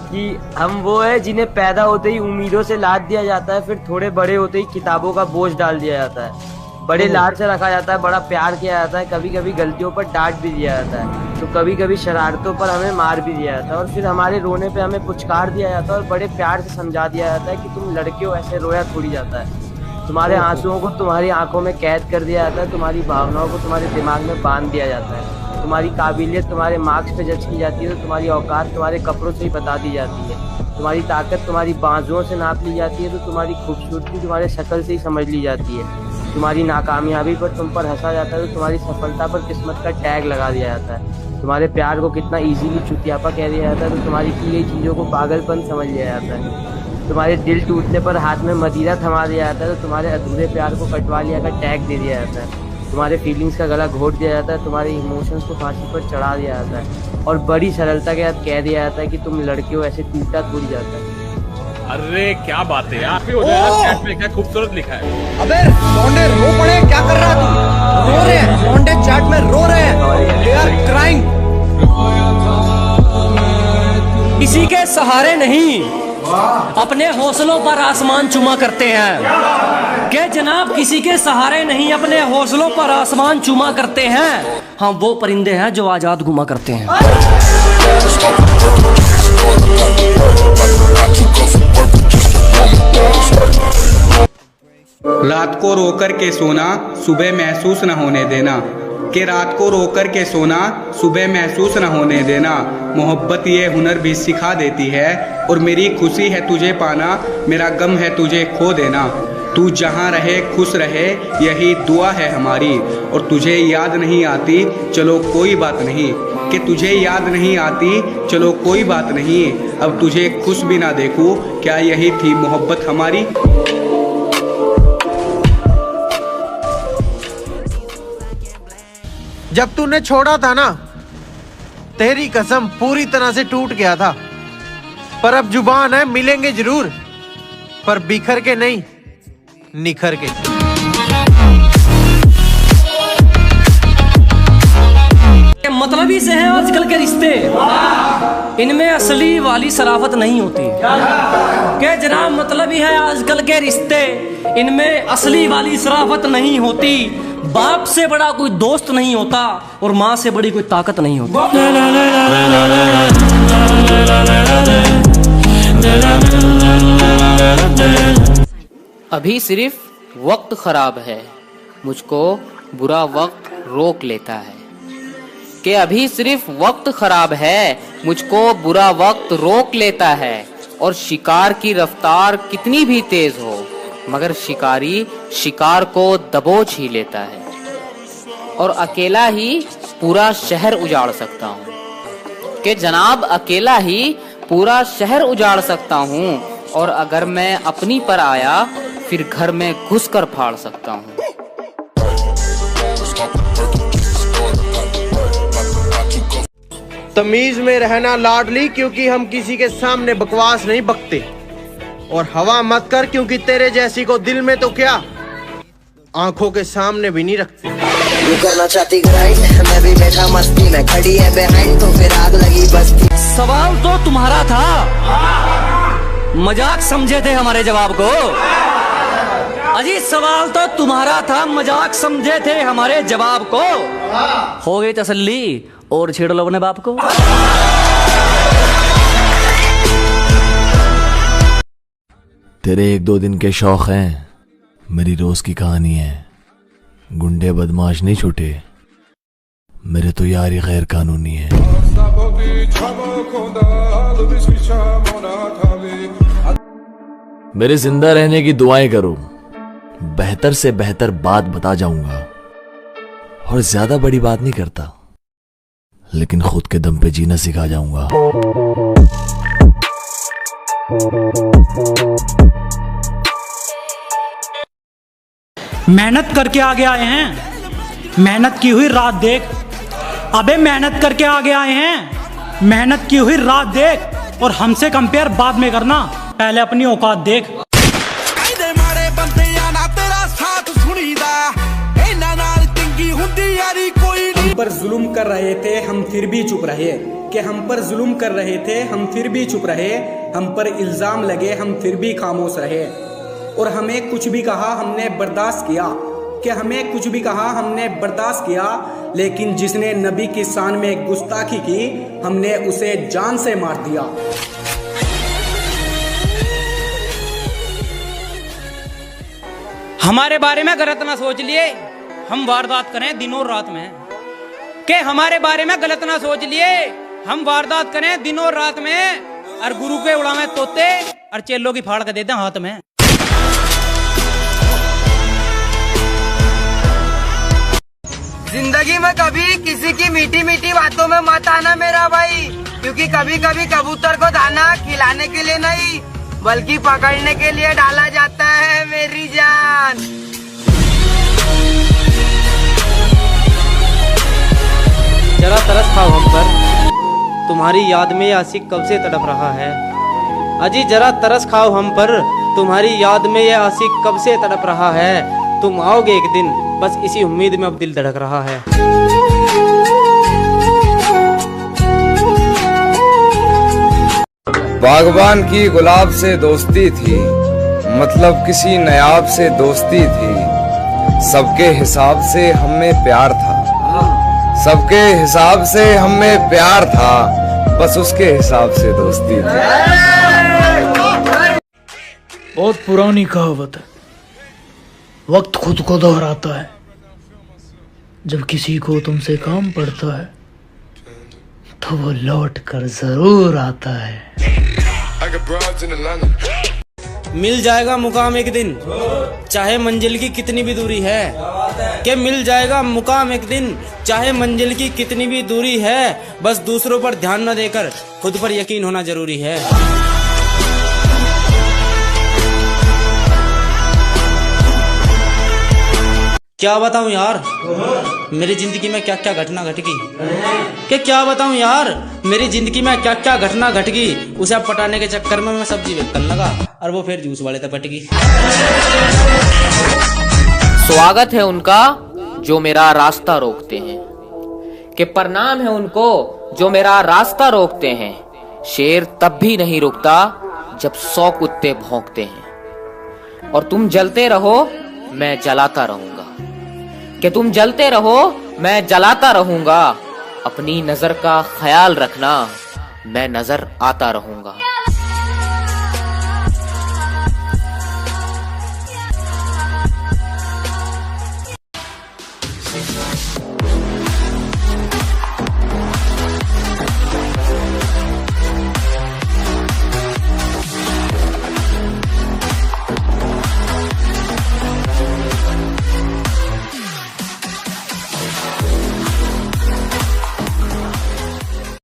कि हम वो है जिन्हें पैदा होते ही उम्मीदों से लाद दिया जाता है, फिर थोड़े बड़े होते ही किताबों का बोझ डाल दिया जाता है, बड़े लाड से रखा जाता है, बड़ा प्यार किया जाता है, कभी कभी गलतियों पर डांट भी दिया जाता है, तो कभी कभी शरारतों पर हमें मार भी दिया जाता है, और फिर हमारे रोने पे हमें पुचकार दिया जाता है और बड़े प्यार से समझा दिया जाता है कि तुम लड़के हो, ऐसे रोया थोड़ी जाता है। तुम्हारे आंसुओं को तुम्हारी आंखों में कैद कर दिया जाता है, तुम्हारी भावनाओं को तुम्हारे दिमाग में बांध दिया जाता है, तुम्हारी काबिलियत तुम्हारे मार्क्स पे जज की जाती है, तो तुम्हारी औकात तुम्हारे कपड़ों से ही बता दी जाती है, तुम्हारी ताकत तुम्हारी बाजुओं से नाप ली जाती है, तो तुम्हारी खूबसूरती तुम्हारे शक्ल से ही समझ ली जाती है, तुम्हारी नाकामयाबी पर तुम पर हंसा जाता है, तो तुम्हारी सफलता पर किस्मत का टैग लगा दिया जाता है, तुम्हारे प्यार को कितना इजीली चुतियापा कह दिया जाता है, तो तुम्हारी की गई चीज़ों को पागलपन समझ लिया जाता है, तुम्हारे दिल टूटने पर हाथ में मदिरा थमा दिया जाता है, तो तुम्हारे अधूरे प्यार को कटवा लिया का टैग दे दिया जाता है, तुम्हारे फीलिंग्स का गला घोट दिया जाता है, तुम्हारे इमोशंस को फांसी पर चढ़ा दिया जाता है, और बड़ी सरलता के साथ कह दिया जाता है कि तुम लड़के हो, ऐसे टूटा थोड़ी जाता है। अरे क्या बात है यार, चैट में क्या खूबसूरत लिखा है। अबे लौंडे रो पड़े, क्या कर रहा है तू? रो रहे हैं लौंडे, चैट में रो रहे हैं, दे आर क्राइंग। किसी के सहारे नहीं, अपने हौसलों पर आसमान चूमा करते हैं। के जनाब किसी के सहारे नहीं, अपने हौसलों पर आसमान चूमा करते हैं। हम वो परिंदे हैं जो आजाद घुमा करते हैं। रात को रोकर के सोना सुबह महसूस न होने देना, कि रात को रोकर के सोना सुबह महसूस न होने देना। मोहब्बत ये हुनर भी सिखा देती है, और मेरी खुशी है तुझे पाना, मेरा गम है तुझे खो देना। तू जहाँ रहे खुश रहे, यही दुआ है हमारी। और तुझे याद नहीं आती चलो कोई बात नहीं, कि तुझे याद नहीं आती चलो कोई बात नहीं। अब तुझे खुश भी ना देखूं, क्या यही थी मोहब्बत हमारी। जब तूने छोड़ा था ना, तेरी कसम पूरी तरह से टूट गया था। पर अब जुबान है, मिलेंगे जरूर, पर बिखर के नहीं, निखर के। मतलबी से हैं आजकल के रिश्ते, इनमें असली वाली शराफत नहीं होती। के जनाब मतलबी है आजकल के रिश्ते, इनमें असली वाली शराफत नहीं होती। बाप से बड़ा कोई दोस्त नहीं होता, और माँ से बड़ी कोई ताकत नहीं होती। अभी सिर्फ वक्त खराब है, मुझको बुरा वक्त रोक लेता है। कि अभी सिर्फ वक्त खराब है, मुझको बुरा वक्त रोक लेता है। और शिकार की रफ्तार कितनी भी तेज हो, मगर शिकारी शिकार को दबोच ही लेता है। और अकेला ही पूरा शहर उजाड़ सकता हूँ। कि जनाब अकेला ही पूरा शहर उजाड़ सकता हूँ, और अगर मैं अपनी पर आया फिर घर में घुस कर फाड़ सकता हूँ। तमीज में रहना लाडली, क्योंकि हम किसी के सामने बकवास नहीं बकते। और हवा मत कर, क्योंकि तेरे जैसी को दिल में तो क्या, आंखों के सामने भी नहीं रखते। तू करना चाहती ग्राइंड, मैं भी बैठा मस्ती में, खड़ी है बिहाइंड तो फिर आग लगी बस्ती। सवाल तो तुम्हारा था, मजाक समझे थे हमारे जवाब को। अजी सवाल तो तुम्हारा था, मजाक समझे थे हमारे जवाब को। हो गई तसल्ली, और छेड़ लो अपने बाप को। तेरे एक दो दिन के शौक हैं, मेरी रोज की कहानी है। गुंडे बदमाश नहीं छूटे, मेरे तो यार ही गैर कानूनी है। मेरे जिंदा रहने की दुआएं करो, बेहतर से बेहतर बात बता जाऊंगा। और ज्यादा बड़ी बात नहीं करता, लेकिन खुद के दम पे जीना सिखा जाऊंगा। मेहनत करके आगे आए हैं, मेहनत की हुई रात देख। अबे मेहनत करके आगे आए हैं, मेहनत की हुई रात देख। और हमसे कंपेयर बाद में करना, पहले अपनी औकात देख। मारे बंदे आना तेरा साथ सुनीदा, इन्हां नाल चंगी हुंदी यारी कोई नहीं। हम पर जुल्म कर रहे थे हम फिर भी चुप रहे, कि हम पर जुल्म कर रहे थे हम फिर भी चुप रहे, हम पर इल्जाम लगे हम फिर भी खामोश रहे। और हमें कुछ भी कहा हमने बर्दाश्त किया, कि हमें कुछ भी कहा हमने बर्दाश्त किया, लेकिन जिसने नबी की शान में गुस्ताखी की हमने उसे जान से मार दिया। हमारे बारे में गलत ना सोच लिए हम वारदात करें दिनों रात में, के हमारे बारे में गलत ना सोच लिए हम वारदात करें दिनों रात में, और गुरु के उड़ावे तोते और चेलों की फाड़ के देते हाथ में। जिंदगी में कभी किसी की मीठी मीठी बातों में मत आना मेरा भाई, क्योंकि कभी कभी कबूतर को दाना खिलाने के लिए नहीं बल्कि पकड़ने के लिए डाला जाता है मेरी जान। जरा तरस खाओ हम पर, तुम्हारी याद में ये आशिक कब से तड़प रहा है। अजी जरा तरस खाओ हम पर, तुम्हारी याद में ये आशिक कब से तड़प रहा है। तुम आओगे एक दिन, बस इसी उम्मीद में अब दिल धड़क रहा है। बागबान की गुलाब से दोस्ती थी, मतलब किसी नायाब से दोस्ती थी। सबके हिसाब से हमें प्यार था, सबके हिसाब से हमें प्यार था, बस उसके हिसाब से दोस्ती थी। बहुत पुरानी कहावत है, वक्त खुद को दोहराता है। जब किसी को तुमसे काम पड़ता है तो वो लौट कर जरूर आता है। मिल जाएगा मुकाम एक दिन, चाहे मंजिल की कितनी भी दूरी है। कि मिल जाएगा मुकाम एक दिन, चाहे मंजिल की कितनी भी दूरी है। बस दूसरों पर ध्यान न देकर खुद पर यकीन होना जरूरी है। क्या बताऊं यार मेरी जिंदगी में क्या क्या घटना घट गई, कि क्या बताऊं यार मेरी जिंदगी में क्या क्या घटना घट गई। उसे पटाने के चक्कर में मैं सब्जी बेचने लगा और वो फिर जूस वाले तक पट गई। स्वागत है उनका जो मेरा रास्ता रोकते हैं, कि प्रणाम है उनको जो मेरा रास्ता रोकते हैं। शेर तब भी नहीं रुकता जब 100 कुत्ते भौंकते हैं। और तुम जलते रहो मैं जलाता रहूंगा, कि तुम जलते रहो मैं जलाता रहूंगा। अपनी नजर का ख्याल रखना, मैं नजर आता रहूंगा।